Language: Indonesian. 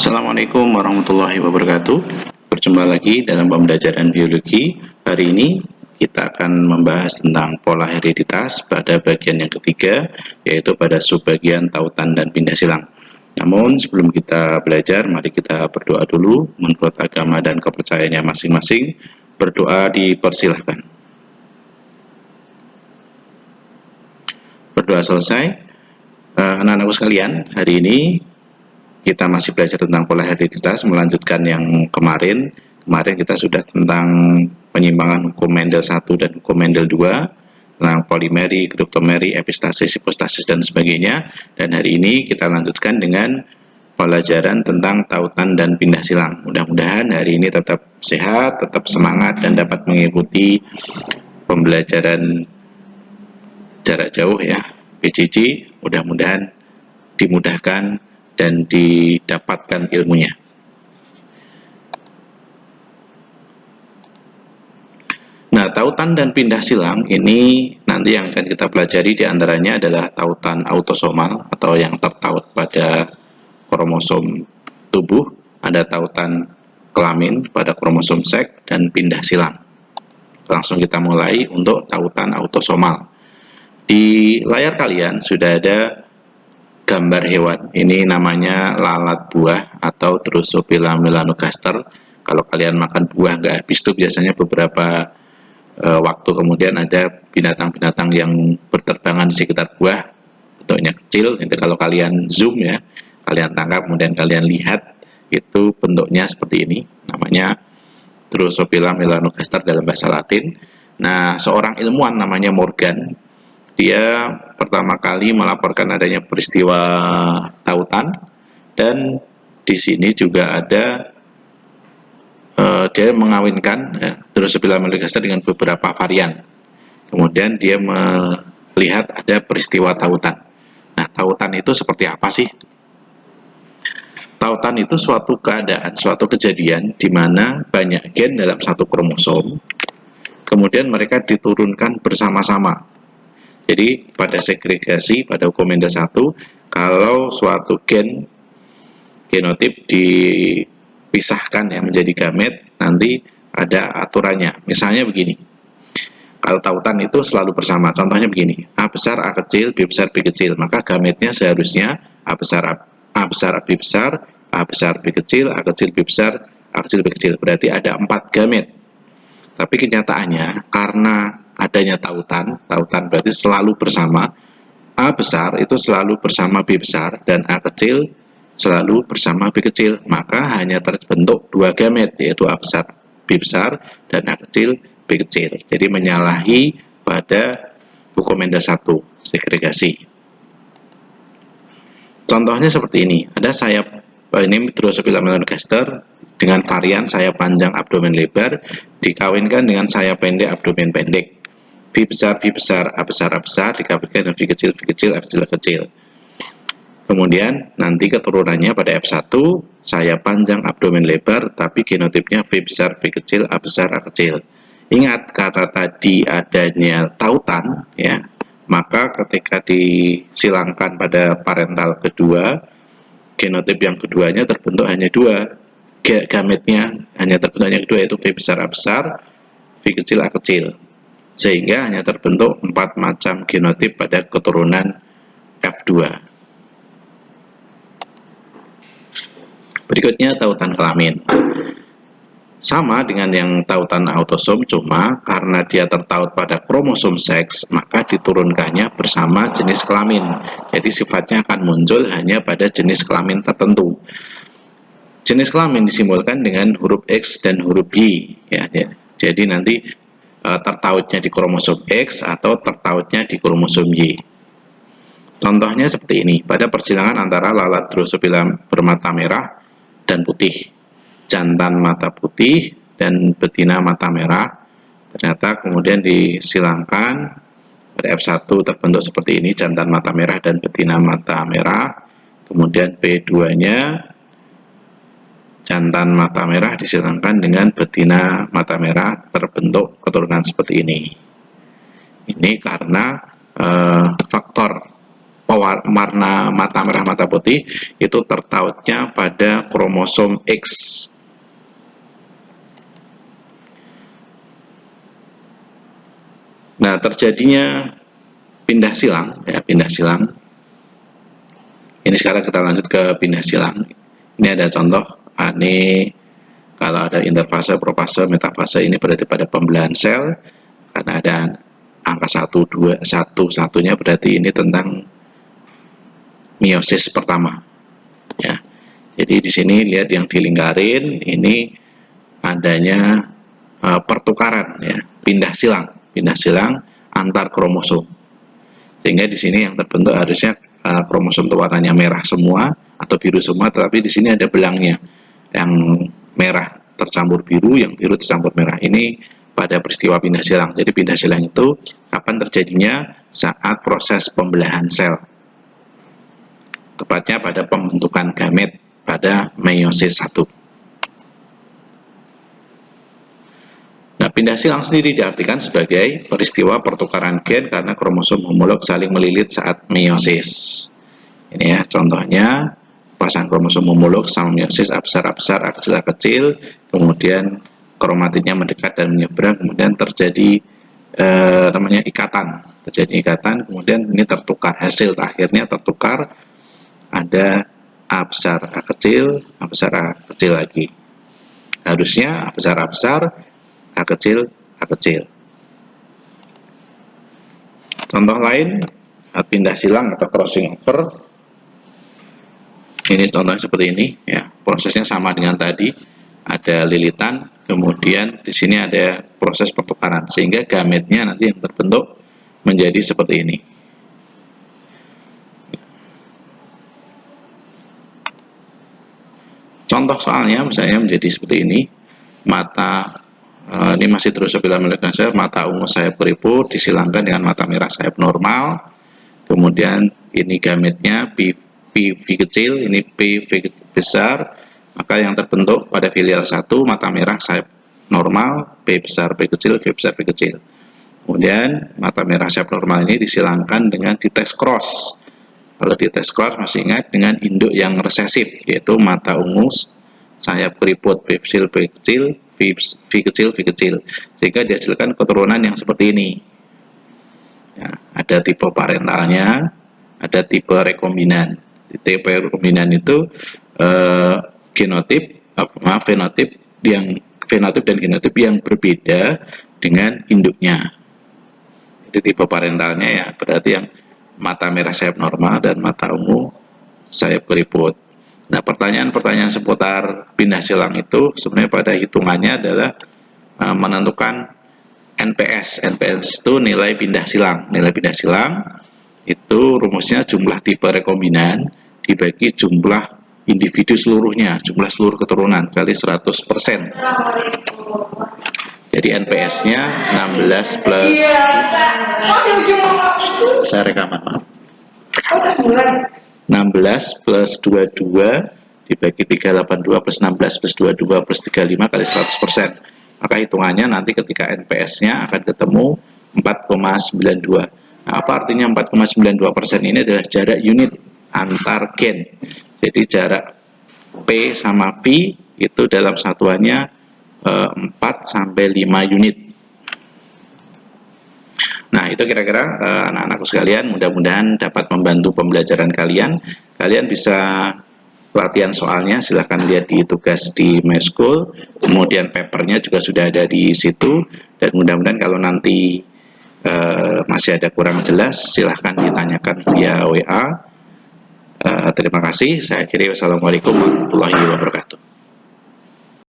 Assalamualaikum warahmatullahi wabarakatuh. Berjumpa lagi dalam pembelajaran biologi. Hari ini kita akan membahas tentang pola hereditas pada bagian yang ketiga, yaitu pada subbagian tautan dan pindah silang. Namun sebelum kita belajar, mari kita berdoa dulu menurut agama dan kepercayaannya masing-masing. Berdoa dipersilahkan. Berdoa selesai. Anak-anakku sekalian, hari ini kita masih belajar tentang pola hereditas, melanjutkan yang kemarin. Kemarin kita sudah tentang penyimpangan hukum Mendel 1 dan hukum Mendel 2, tentang polimeri, kriptomeri, epistasis, hipostasis, dan sebagainya. Dan hari ini kita lanjutkan dengan pelajaran tentang tautan dan pindah silang. Mudah-mudahan hari ini tetap sehat, tetap semangat, dan dapat mengikuti pembelajaran jarak jauh ya, PJJ. Mudah-mudahan dimudahkan dan didapatkan ilmunya. Nah, tautan dan pindah silang ini nanti yang akan kita pelajari diantaranya adalah tautan autosomal atau yang tertaut pada kromosom tubuh, ada tautan kelamin pada kromosom seks, dan pindah silang. Langsung kita mulai untuk tautan autosomal. Di layar kalian sudah ada gambar hewan. Ini namanya lalat buah atau Drosophila melanogaster. Kalau kalian makan buah nggak habis itu biasanya beberapa waktu kemudian ada binatang-binatang yang berterbangan di sekitar buah, bentuknya kecil. Itu kalau kalian zoom ya, kalian tangkap kemudian kalian lihat, itu bentuknya seperti ini. Namanya Drosophila melanogaster dalam bahasa Latin. Nah, seorang ilmuwan namanya Morgan, dia pertama kali melaporkan adanya peristiwa tautan, dan di sini juga ada dia mengawinkan Drosophila melanogaster dengan beberapa varian. Kemudian dia melihat ada peristiwa tautan. Nah, tautan itu seperti apa sih? Tautan itu suatu keadaan, suatu kejadian di mana banyak gen dalam satu kromosom, kemudian mereka diturunkan bersama-sama. Jadi pada segregasi, pada hukum Mendel 1, kalau suatu genotip dipisahkan ya menjadi gamet, nanti ada aturannya. Misalnya begini, kalau tautan itu selalu bersama, contohnya begini, A besar, A kecil, B besar, B kecil, maka gametnya seharusnya A besar, B besar, A besar, B kecil, A kecil, B besar, A kecil, B kecil. Berarti ada 4 gamet. Tapi kenyataannya karena adanya tautan berarti selalu bersama. A besar itu selalu bersama B besar dan A kecil selalu bersama B kecil, maka hanya terbentuk 2 gamet, yaitu A besar, B besar, dan A kecil, B kecil. Jadi menyalahi pada hukum Mendel 1, segregasi. Contohnya seperti ini, ada sayap, ini Drosophila melanogaster dengan varian sayap panjang abdomen lebar dikawinkan dengan sayap pendek abdomen pendek. V besar, V besar, A besar, A besar dikawinkan dengan V kecil, V kecil, A kecil, A kecil. Kemudian nanti keturunannya pada F1 sayap panjang abdomen lebar tapi genotipnya V besar, V kecil, A besar, A kecil. Ingat, karena tadi adanya tautan ya, maka ketika disilangkan pada parental kedua, genotip yang keduanya terbentuk hanya 2. Gametnya hanya terbentuk hanya 2, yaitu V besar, A besar, V kecil, A kecil. Sehingga hanya terbentuk 4 macam genotip pada keturunan F2. Berikutnya tautan kelamin. Sama dengan yang tautan autosom, cuma karena dia tertaut pada kromosom seks, maka diturunkannya bersama jenis kelamin. Jadi sifatnya akan muncul hanya pada jenis kelamin tertentu. Jenis kelamin disimbolkan dengan huruf X dan huruf Y ya. Jadi nanti tertautnya di kromosom X atau tertautnya di kromosom Y. Contohnya seperti ini, pada persilangan antara lalat Drosophila bermata merah dan putih, jantan mata putih dan betina mata merah, ternyata kemudian disilangkan pada F1 terbentuk seperti ini, jantan mata merah dan betina mata merah. Kemudian B2-nya jantan mata merah disilangkan dengan betina mata merah, terbentuk keturunan seperti ini. Ini karena faktor pewarna mata merah mata putih itu tertautnya pada kromosom X. Nah, terjadinya pindah silang, ya, pindah silang. Ini sekarang kita lanjut ke pindah silang. Ini ada contoh, ini kalau ada interfase, profase, metafase, ini berarti pada pembelahan sel. Karena ada angka 1, 2, 1, satunya berarti ini tentang meiosis pertama. Ya. Jadi di sini lihat yang dilingkarin, ini adanya pertukaran, ya, pindah silang antar kromosom. Sehingga di sini yang terbentuk harusnya kromosom itu warnanya merah semua atau biru semua, tetapi di sini ada belangnya yang merah tercampur biru, yang biru tercampur merah. Ini pada peristiwa pindah silang. Jadi pindah silang itu kapan terjadinya? Saat proses pembelahan sel, tepatnya pada pembentukan gamet pada meiosis 1. Nah, pindah silang sendiri diartikan sebagai peristiwa pertukaran gen karena kromosom homolog saling melilit saat meiosis. Ini ya contohnya, pasang kromosom homolog sama meiosis A besar, A kecil, kemudian kromatidnya mendekat dan menyeberang, kemudian terjadi namanya ikatan, kemudian ini tertukar, hasil akhirnya tertukar, ada A besar A kecil lagi. Harusnya A besar A kecil. Contoh lain, pindah silang atau crossing over. Ini contohnya seperti ini, ya. Prosesnya sama dengan tadi, ada lilitan, kemudian di sini ada proses pertukaran, sehingga gametnya nanti yang terbentuk menjadi seperti ini. Contoh soalnya misalnya menjadi seperti ini, mata ini masih Drosophila melanogaster, mata ungu sayap keriput disilangkan dengan mata merah sayap normal. Kemudian ini gametnya PV kecil, ini PV besar, maka yang terbentuk pada filial 1 mata merah sayap normal, P besar P kecil, V besar V kecil. Kemudian mata merah sayap normal ini disilangkan dengan dites cross. Kalau dites cross masih ingat dengan induk yang resesif, yaitu mata ungu sayap keriput, P kecil P kecil, V kecil, sehingga dihasilkan keturunan yang seperti ini. Ya, ada tipe parentalnya, ada tipe rekombinan. Tipe rekombinan itu fenotip dan genotip yang berbeda dengan induknya. Jadi tipe parentalnya ya berarti yang mata merah sayap normal dan mata ungu sayap keriput. Nah, pertanyaan-pertanyaan seputar pindah silang itu sebenarnya pada hitungannya adalah menentukan NPS. NPS itu nilai pindah silang. Nilai pindah silang itu rumusnya jumlah tipe rekombinan dibagi jumlah individu seluruhnya, jumlah seluruh keturunan kali 100%. Jadi NPS-nya 16 plus saya rekaman, maaf. 16 plus 22 dibagi 382 plus 16 plus 22 plus 35 kali 100%. Maka hitungannya nanti ketika NPS-nya akan ketemu 4,92. Nah, apa artinya 4,92% ini adalah jarak unit antar gen. Jadi jarak P sama V itu dalam satuannya 4 sampai 5 unit. Nah, itu kira-kira anak-anakku sekalian, mudah-mudahan dapat membantu pembelajaran kalian. Kalian bisa latihan soalnya, silahkan lihat di tugas di My School, kemudian papernya juga sudah ada di situ, dan mudah-mudahan kalau nanti masih ada kurang jelas, silahkan ditanyakan via WA. Terima kasih, saya akhiri. Wassalamualaikum warahmatullahi wabarakatuh.